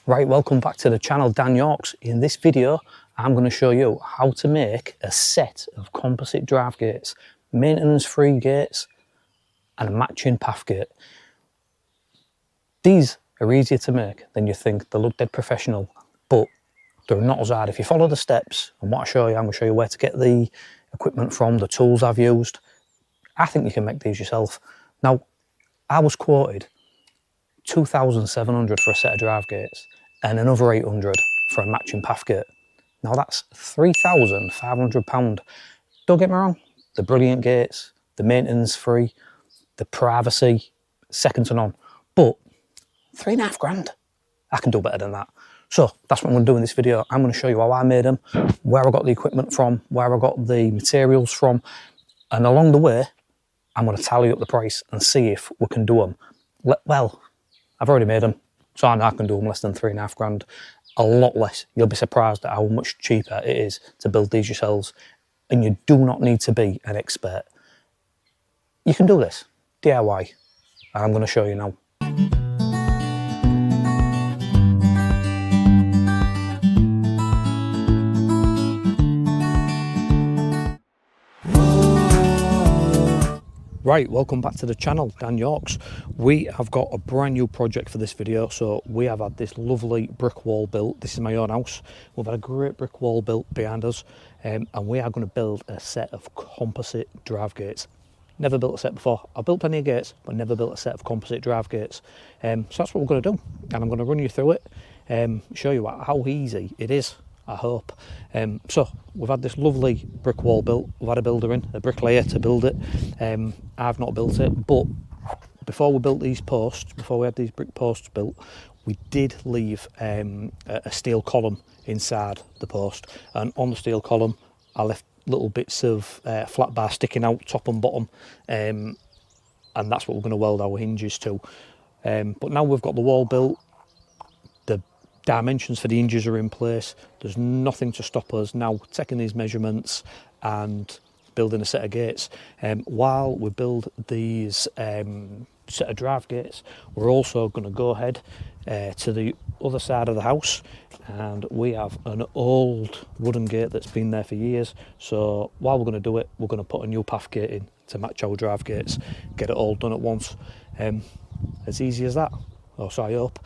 Right, welcome back to the channel, Dan Yorks. In this video, I'm going to show you how to make a set of composite drive gates, maintenance-free gates, and a matching path gate. These are easier to make than you think. They look dead professional, but they're not as hard. If you follow the steps and what I show you, I'm going to show you where to get the equipment from, the tools I've used. I think you can make these yourself. Now, I was quoted 2,700 for a set of drive gates and another 800 for a matching path gate. Now that's £3,500. Don't get me wrong, the brilliant gates, the maintenance free, the privacy, second to none, but £3,500. I can do better than that. So that's what I'm going to do in this video. I'm going to show you how I made them, where I got the equipment from, where I got the materials from, and along the way, I'm going to tally up the price and see if we can do them. Well, I've already made them, so I know I can do them less than £3,500, a lot less. You'll be surprised at how much cheaper it is to build these yourselves, and you do not need to be an expert. You can do this, DIY, and I'm going to show you now. Right, welcome back to the channel, Dan Yorks. We have got a brand new project for this video. So we have had this lovely brick wall built. This is my own house. We've had a great brick wall built behind us, and we are going to build a set of composite drive gates. Never built a set before. I've built plenty of gates, but never built a set of composite drive gates. So that's what we're going to do, and I'm going to run you through it, show you how easy it is, I hope. So we've had this lovely brick wall built. We've had a builder in, a bricklayer, to build it. I've not built it, but before we built these posts, before we had these brick posts built, we did leave a steel column inside the post, and on the steel column I left little bits of flat bar sticking out top and bottom, and that's what we're going to weld our hinges to. But now we've got the wall built, the dimensions for the hinges are in place, there's nothing to stop us now taking these measurements and building a set of gates. While we build these set of drive gates, we're also going to go ahead to the other side of the house, and we have an old wooden gate that's been there for years. So while we're going to do it, we're going to put a new path gate in to match our drive gates, get it all done at once. As easy as that, or so I hope.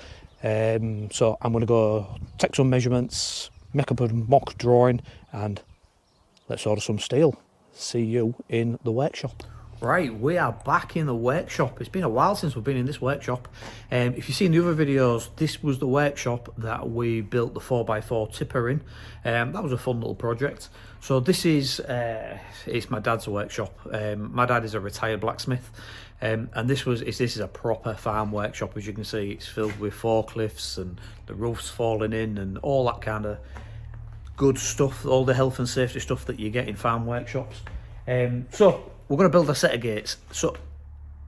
So I'm going to go take some measurements, make up a mock drawing, and let's order some steel. See you in the workshop. Right, we are back in the workshop. It's been a while since we've been in this workshop. If you've seen the other videos, this was the workshop that we built the 4x4 tipper in. That was a fun little project. So this is it's my dad's workshop. My dad is a retired blacksmith, and this is a proper farm workshop. As you can see, it's filled with forklifts and the roof's falling in and all that kind of good stuff, all the health and safety stuff that you get in farm workshops. So we're going to build a set of gates. So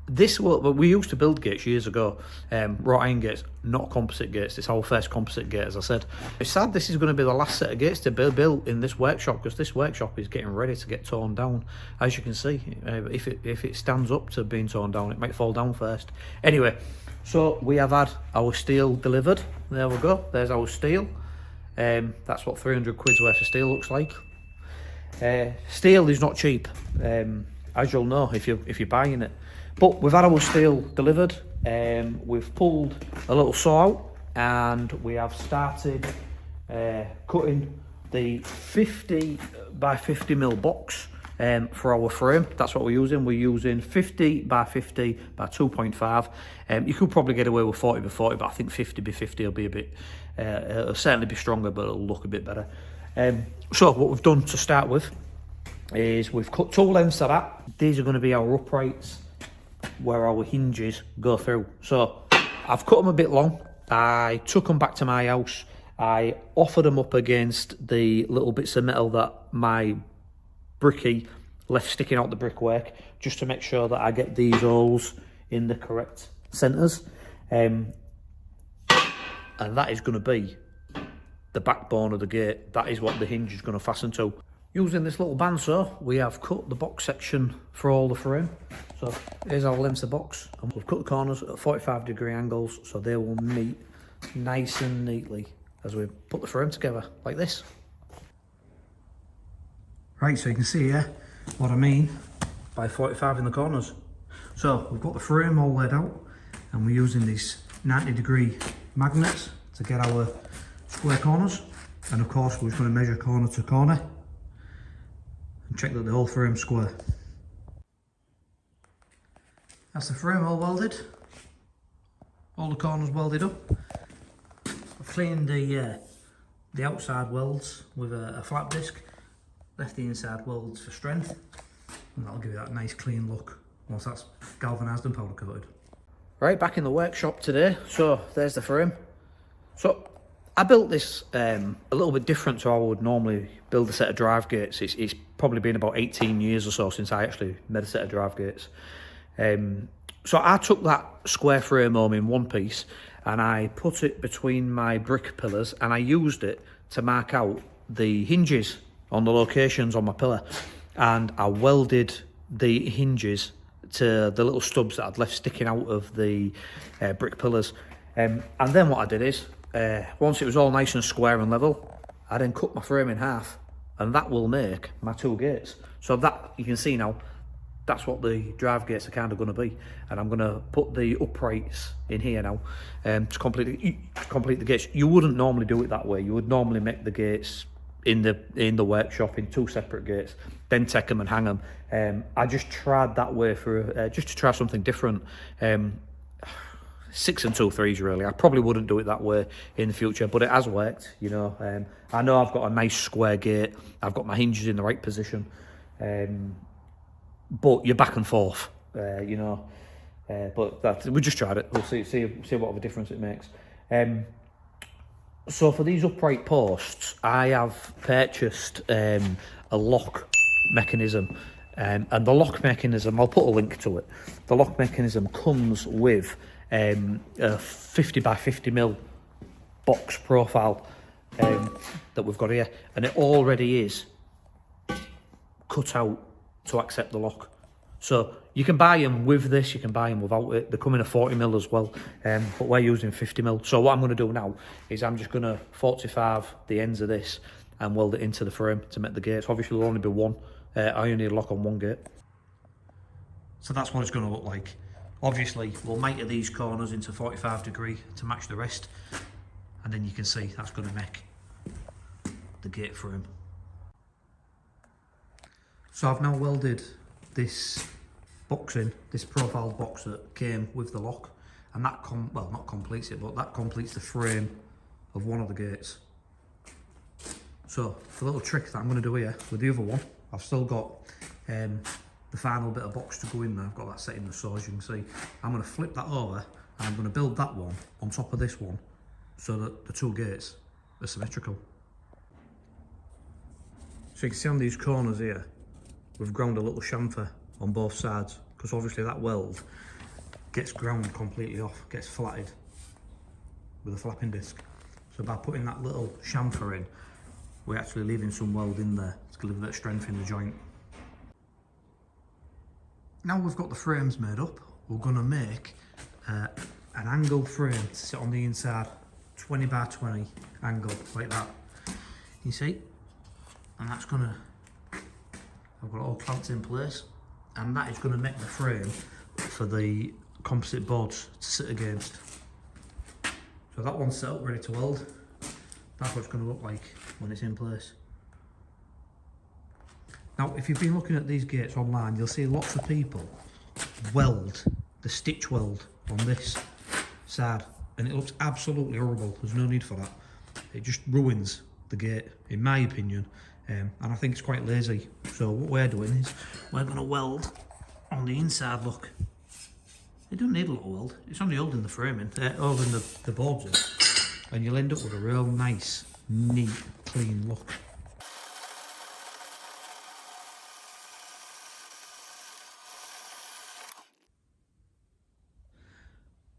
we used to build gates years ago, wrought iron gates, not composite gates. It's our first composite gate, as I said. It's sad this is going to be the last set of gates to be built in this workshop, because this workshop is getting ready to get torn down. As you can see, if it stands up to being torn down, it might fall down first. Anyway, so we have had our steel delivered. There we go, there's our steel. That's what 300 quid's worth of steel looks like. Steel is not cheap, as you'll know if you're buying it. But we've had our steel delivered. We've pulled a little saw out, and we have started cutting the 50 by 50 mil box for our frame. That's what we're using. We're using 50 by 50 by 2.5. You could probably get away with 40 by 40, but I think 50 by 50 will be a bit, it'll certainly be stronger, but it'll look a bit better. So what we've done to start with is we've cut two lengths of that. These are going to be our uprights where our hinges go through. So I've cut them a bit long. I took them back to my house. I offered them up against the little bits of metal that my bricky left sticking out the brickwork, just to make sure that I get these holes in the correct centres. And that is going to be the backbone of the gate. That is what the hinge is going to fasten to. Using this little bandsaw, we have cut the box section for all the frame. So here's our length of box, and we've cut the corners at 45-degree angles so they will meet nice and neatly as we put the frame together like this. Right, so you can see here what I mean by 45 in the corners. So we've got the frame all laid out and we're using these 90-degree magnets to get our square corners, and of course we're just going to measure corner to corner and check that the whole frame's square. That's the frame all welded, all the corners welded up. I've cleaned the outside welds with a flat disc, left the inside welds for strength, and that'll give you that nice clean look once that's galvanised and powder coated. Right, back in the workshop today. So there's the frame. So I built this a little bit different to how I would normally build a set of drive gates. It's probably been about 18 years or so since I actually made a set of drive gates. So I took that square frame home in one piece and I put it between my brick pillars and I used it to mark out the hinges on the locations on my pillar, and I welded the hinges to the little stubs that I'd left sticking out of the brick pillars. And then what I did is, once it was all nice and square and level, I then cut my frame in half, and that will make my two gates. So that, you can see now, that's what the drive gates are kind of going to be. And I'm going to put the uprights in here now to complete the gates. You wouldn't normally do it that way. You would normally make the gates in the workshop in two separate gates, then take them and hang them. I just tried that way for just to try something different. 6 and 2 3s really. I probably wouldn't do it that way in the future, but it has worked, you know. I know I've got a nice square gate. I've got my hinges in the right position, but you're back and forth, you know. But we just tried it. We'll see what of a difference it makes. So for these upright posts, I have purchased a lock mechanism, and the lock mechanism, I'll put a link to it. The lock mechanism comes with a 50 by 50 mil box profile that we've got here, and it already is cut out to accept the lock. So you can buy them with this, you can buy them without it. They come in a 40 mil as well, but we're using 50 mil. So what I'm going to do now is I'm just going to 45 the ends of this and weld it into the frame to make the gates. Obviously there'll only be one. I only need a lock on one gate. So that's what it's going to look like. Obviously we'll miter these corners into 45 degree to match the rest, and then you can see that's going to make the gate frame. So I've now welded this box in, this profiled box that came with the lock, and that well, not completes it, but that completes the frame of one of the gates. So the little trick that I'm going to do here with the other one, I've still got the final bit of box to go in there. I've got that set in the saw, as you can see. I'm going to flip that over and I'm going to build that one on top of this one so that the two gates are symmetrical. So you can see on these corners here, we've ground a little chamfer on both sides, because obviously that weld gets ground completely off, gets flatted with a flapping disc. So by putting that little chamfer in, we're actually leaving some weld in there to give a bit of strength in the joint. Now we've got the frames made up, we're going to make an angle frame to sit on the inside, 20 by 20 angle, like that. You see? And that's going to, I've got it all clamped in place, and that is going to make the frame for the composite boards to sit against. So that one's set up ready to weld. That's what it's going to look like when it's in place. Now if you've been looking at these gates online, you'll see lots of people weld the stitch weld on this side, and it looks absolutely horrible. There's no need for that. It just ruins the gate, in my opinion. And I think it's quite lazy. So what we're doing is we're going to weld on the inside. Look, it doesn't need a lot of weld. It's only holding the framing, holding the boards in, and you'll end up with a real nice, neat, clean look.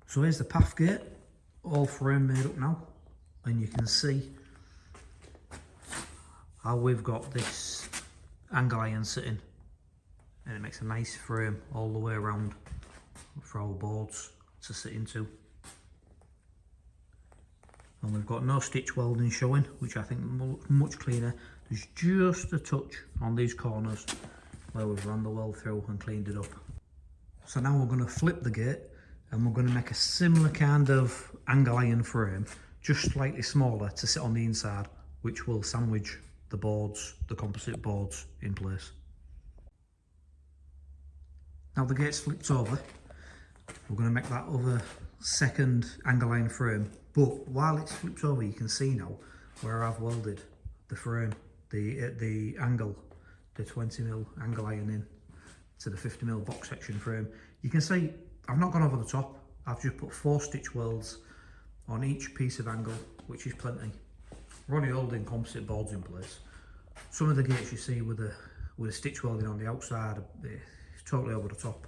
So here's the path gate, all frame made up now, and you can see how we've got this angle iron sitting, and it makes a nice frame all the way around for our boards to sit into. and we've got no stitch welding showing, which I think much cleaner. There's just a touch on these corners where we've run the weld through and cleaned it up. So now we're going to flip the gate and we're going to make a similar kind of angle iron frame, just slightly smaller, to sit on the inside, which will sandwich the boards, the composite boards, in place. Now the gate's flipped over, we're going to make that other second angle iron frame, but while it's flipped over you can see now where I've welded the frame, the angle, the 20mm angle iron in to the 50mm box section frame. You can see I've not gone over the top, I've just put 4 stitch welds on each piece of angle, which is plenty. We're only holding composite boards in place. Some of the gates you see with the stitch welding on the outside, it's totally over the top.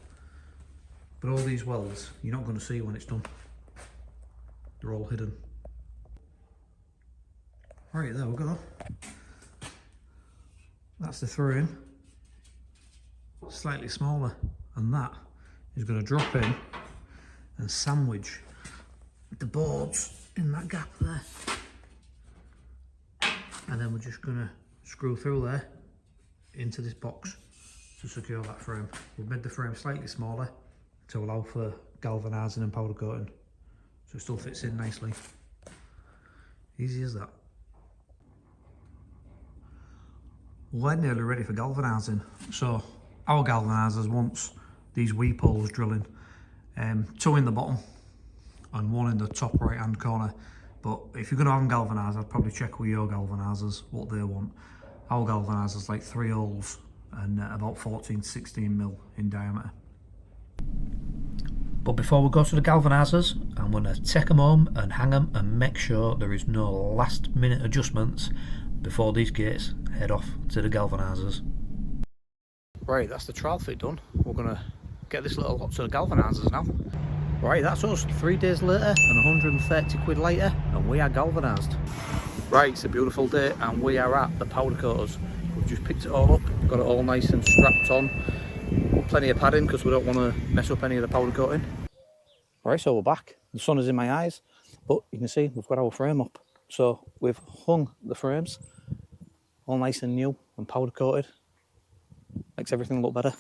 But all these welds, you're not going to see when it's done. They're all hidden. Right, there we go. That's the frame. Slightly smaller, and that is going to drop in and sandwich the boards in that gap there. And then we're just going to screw through there into this box to secure that frame. We've made the frame slightly smaller to allow for galvanising and powder coating, so it still fits in nicely. Easy as that. We're nearly ready for galvanising. So our galvanisers wants these weep holes drilling, 2 in the bottom and 1 in the top right hand corner. But if you're going to have them galvanised, I'd probably check with your galvanisers what they want. Our galvanisers like 3 holes and about 14 to 16mm in diameter. But before we go to the galvanisers, I'm going to take them home and hang them and make sure there is no last minute adjustments before these gates head off to the galvanisers. Right, that's the trial fit done. We're going to get this little lot to the galvanisers now. Right, that's us 3 days later and 130 quid later, and we are galvanised. Right, it's a beautiful day and we are at the powder coaters. We've just picked it all up, got it all nice and strapped on. Plenty of padding because we don't want to mess up any of the powder coating. Right, so we're back. The sun is in my eyes, but you can see we've got our frame up. So we've hung the frames, all nice and new and powder coated. Makes everything look better.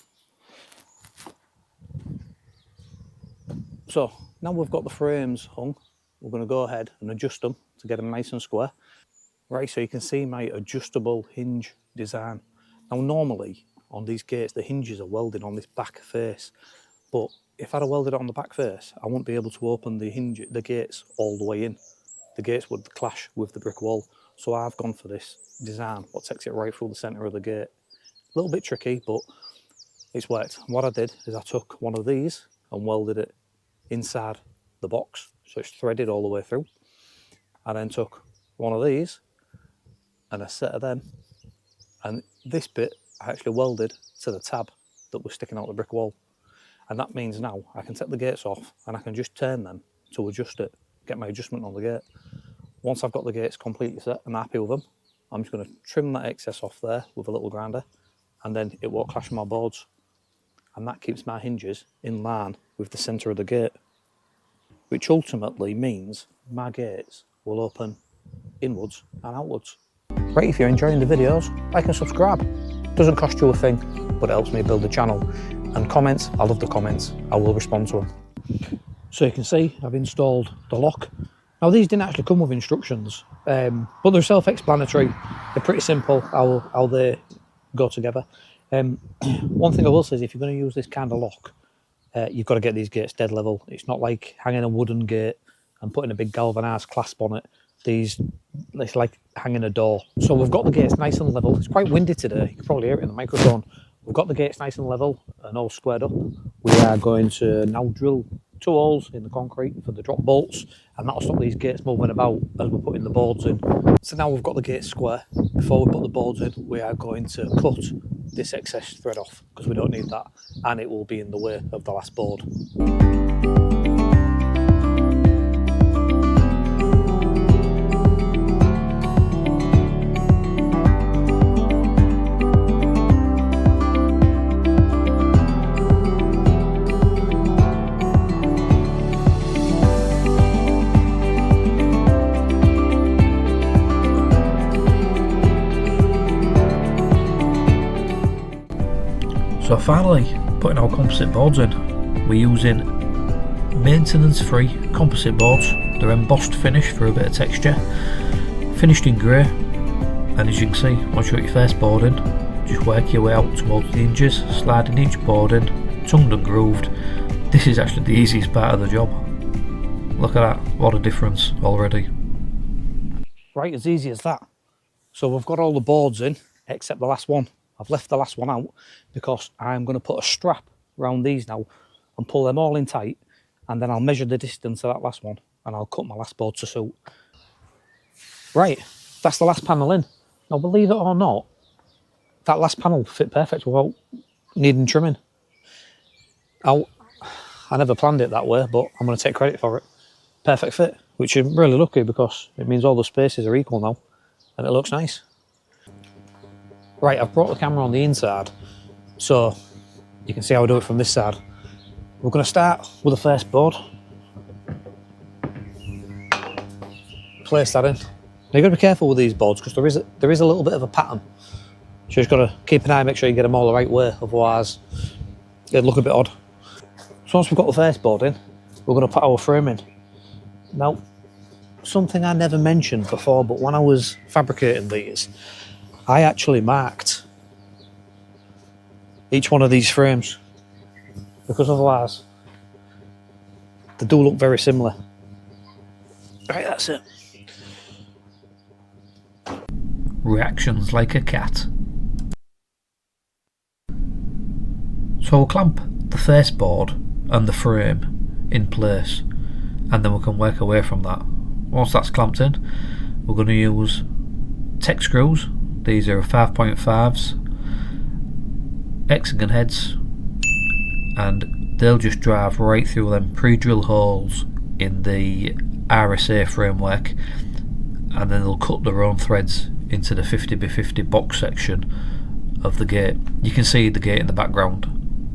So now we've got the frames hung, we're going to go ahead and adjust them to get them nice and square. Right, so you can see my adjustable hinge design. Now normally on these gates the hinges are welded on this back face, but if I'd have welded it on the back face I wouldn't be able to open the gates all the way in. The gates would clash with the brick wall, so I've gone for this design what takes it right through the centre of the gate. A little bit tricky, but it's worked. What I did is I took one of these and welded it inside the box, so it's threaded all the way through. I then took one of these and a set of them, and this bit I actually welded to the tab that was sticking out the brick wall, and that means now I can take the gates off and I can just turn them to adjust it, get my adjustment on the gate. Once I've got the gates completely set and happy with them, I'm just going to trim that excess off there with a little grinder, and then it won't clash with my boards, and that keeps my hinges in line with the centre of the gate, which ultimately means my gates will open inwards and outwards. Right, if you're enjoying the videos, like and subscribe. Doesn't cost you a thing, but it helps me build the channel. And comments, I love the comments, I will respond to them. So you can see I've installed the lock. Now these didn't actually come with instructions, but they're self-explanatory. They're pretty simple how they go together. One thing I will say is if you're going to use this kind of lock, you've got to get these gates dead level. It's not like hanging a wooden gate and putting a big galvanised clasp on it. It's like hanging a door. So we've got the gates nice and level. It's quite windy today, you can probably hear it in the microphone. We've got the gates nice and level and all squared up. We are going to now drill 2 holes in the concrete for the drop bolts, and that'll stop these gates moving about as we're putting the boards in. So now we've got the gates square. Before we put the boards in, we are going to cut this excess thread off because we don't need that, and it will be in the way of the last board. So finally, putting our composite boards in. We're using maintenance-free composite boards. They're embossed finish for a bit of texture, finished in grey, and as you can see, once you got your first board in, just work your way out towards the hinges, sliding each board in, tongued and grooved. This is actually the easiest part of the job. Look at that, what a difference already. Right, as easy as that. So we've got all the boards in, except the last one. I've left the last one out because I'm going to put a strap around these now and pull them all in tight, and then I'll measure the distance of that last one and I'll cut my last board to suit. Right, that's the last panel in. Now believe it or not, that last panel fit perfect without needing trimming. I never planned it that way, but I'm going to take credit for it. Perfect fit, which I'm really lucky because it means all the spaces are equal now and it looks nice. Right, I've brought the camera on the inside so you can see how I do it from this side. We're going to start with the first board. Place that in. Now you've got to be careful with these boards because there is a little bit of a pattern. So you've got to keep an eye, make sure you get them all the right way, otherwise it'd look a bit odd. So once we've got the first board in, we're going to put our frame in. Now, something I never mentioned before, but when I was fabricating these, I actually marked each one of these frames because otherwise they do look very similar. Right, that's it. Reactions like a cat. So we'll clamp the first board and the frame in place, and then we can work away from that. Once that's clamped in, we're going to use tech screws. These are 5.5s, hexagon heads, and they'll just drive right through them pre-drill holes in the RSA framework, and then they'll cut their own threads into the 50x50 box section of the gate. You can see the gate in the background,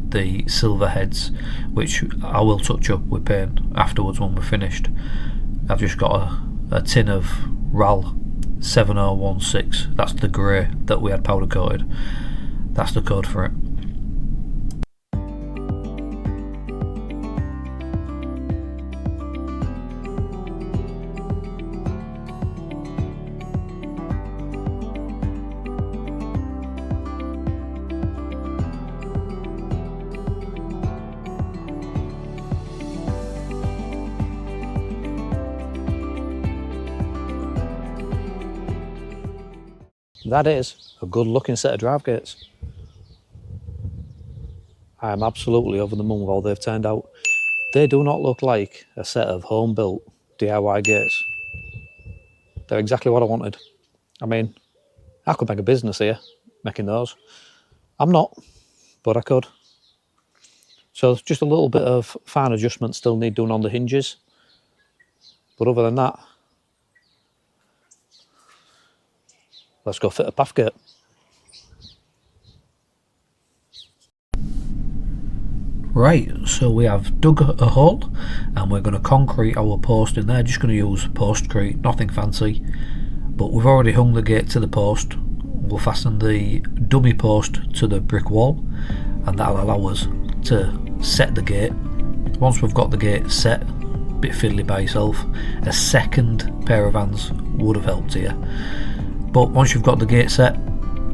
the silver heads, which I will touch up with paint afterwards when we're finished. I've just got a tin of RAL 7016, that's the grey that we had powder coated. That's the code for it. That is a good looking set of drive gates. I am absolutely over the moon with how they've turned out. They do not look like a set of home built DIY gates. They're exactly what I wanted. I mean, I could make a business here making those. I'm not, but I could. So just a little bit of fine adjustment still need doing on the hinges. But other than that, let's go fit a path gate. Right, so we have dug a hole and we're going to concrete our post in there. Just going to use postcrete, nothing fancy. But we've already hung the gate to the post. We'll fasten the dummy post to the brick wall, and that'll allow us to set the gate. Once we've got the gate set, a bit fiddly by yourself, a second pair of hands would have helped here. But once you've got the gate set,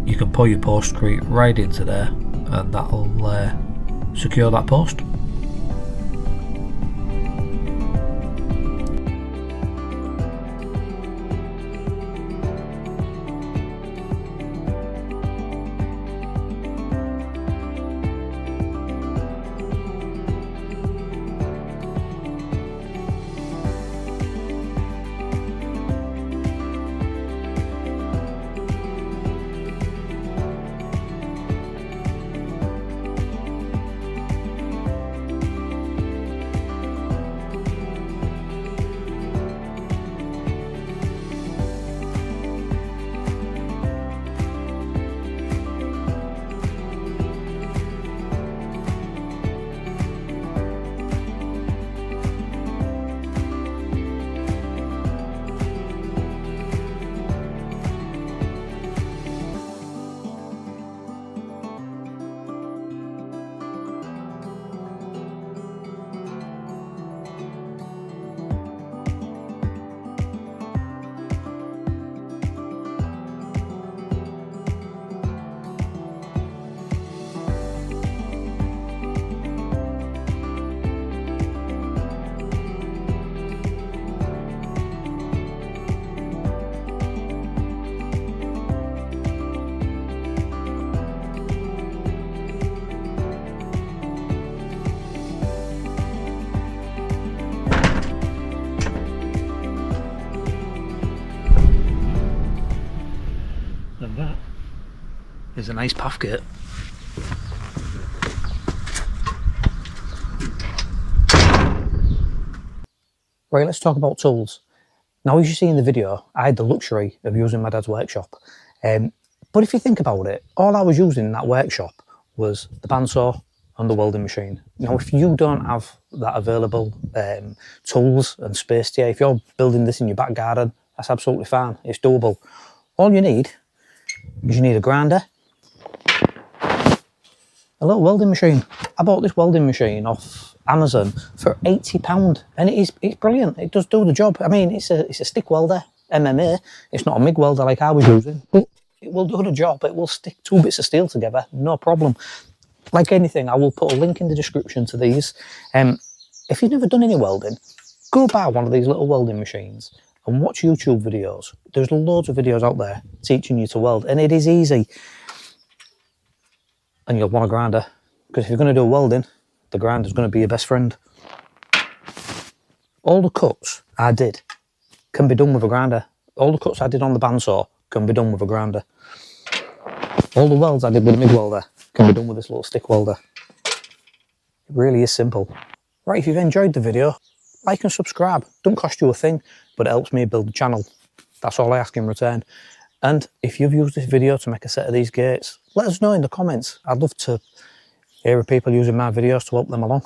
you can pour your postcrete right into there, and that'll secure that post. is a nice path gate. Right, let's talk about tools. Now, as you see in the video, I had the luxury of using my dad's workshop. But if you think about it, all I was using in that workshop was the bandsaw and the welding machine. Now, if you don't have that available tools and space to you, if you're building this in your back garden, that's absolutely fine. It's doable. All you need is you need a grinder, a little welding machine. I bought this welding machine off Amazon for £80, and it's brilliant. It does do the job. I mean, it's a stick welder, MMA. It's not a MIG welder like I was using, but it will do the job. It will stick 2 bits of steel together, no problem. Like anything, I will put a link in the description to these. If you've never done any welding, go buy one of these little welding machines and watch YouTube videos. There's loads of videos out there teaching you to weld, and it is easy. And you'll want a grinder, because if you're going to do welding, the grinder's going to be your best friend. All the cuts I did can be done with a grinder. All the cuts I did on the bandsaw can be done with a grinder. All the welds I did with a MIG welder can be done with this little stick welder. It really is simple. Right, if you've enjoyed the video, like and subscribe. Don't cost you a thing, but it helps me build the channel. That's all I ask in return. And if you've used this video to make a set of these gates, let us know in the comments. I'd love to hear of people using my videos to help them along.